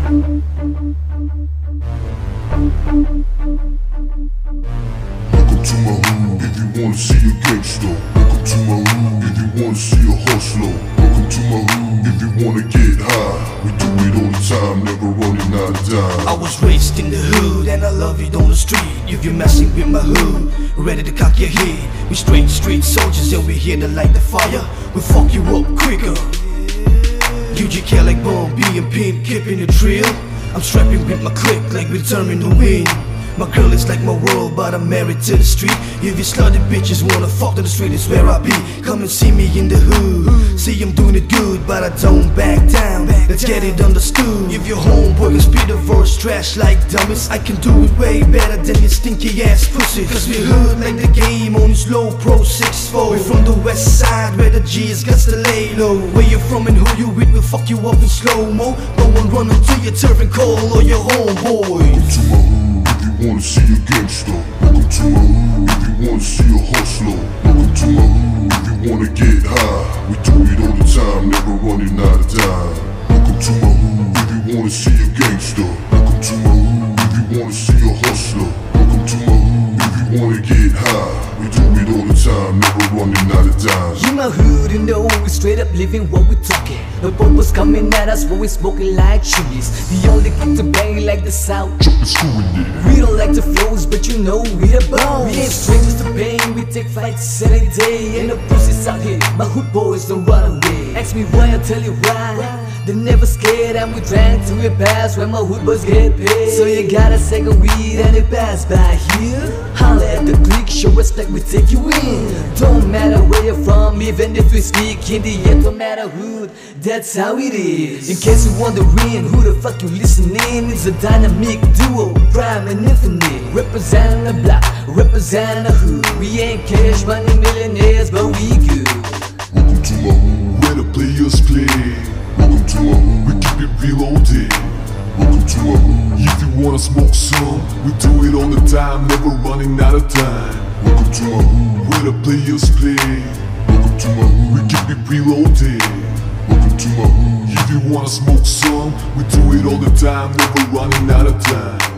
Welcome to my hood if you wanna see a gangster. Welcome to my hood if you wanna see a hustler. Welcome to my hood if you wanna get high. We do it all the time, never running out of time. I was raised in the hood and I love it on the street. If you're messing with my hood, ready to cock your head. We straight street soldiers and we're here to light the fire. We fuck you up quicker. UGK like Bomb, B and Pimp, keeping it real. I'm strapping with my clique like we're determined to win. My girl is like my world, but I'm married to the street. If you slutty bitches wanna fuck on the street, it's where I be. Come and see me in the hood. See I'm doing it good, but I don't back down. Let's get it understood. If your homeboy can spit a verse trash like dummies, I can do it way better than your stinky ass pussy. Cause we hood like the game on this low pro 6-4. We're from the west side where the G's got to lay low. Where you from and who you with will fuck you up in slow-mo. Go and run until your turf and call or your homeboy. Welcome to my hood if you wanna see a gangster. Welcome to my hood if you wanna see a hustler. Welcome to my hood if you wanna get high. We do it all the time, never running out of time. Welcome to my hood if you wanna see a gangster. Welcome to my hood if you wanna see a hustler. Welcome to my hood if you wanna get high. We do it all the time, never running out of time. In my hood, you know, we straight up living what we talking. No purpose coming at us when we smoking like chimneys. We only get to bang like the South. We don't like the flows, but you know we the bone. We ain't strangers to pain, we take fights every day. And the pussies out here, my hood boys don't run away. Ask me why, I'll tell you why. They're never scared and we drank till we pass when my hood boys get paid. So you gotta take a weed and it pass by here. Holla at the clique, show respect, we take you in. Don't matter where you're from, even if we speak Hindi, it don't matter who, that's how it is. In case you're wondering who the fuck you listening, it's a dynamic duo, Prime and Infinite. Representing the block, representing the hood. We ain't cash money millionaires, but we good. Welcome to my hood where the players play. Welcome to my hood, we keep it reloaded. Welcome to my hood, if you wanna smoke some, we do it all the time, never running out of time. Welcome to my hood, where the players play. Welcome to my hood, we keep it reloaded. Welcome to my hood, if you wanna smoke some, we do it all the time, never running out of time.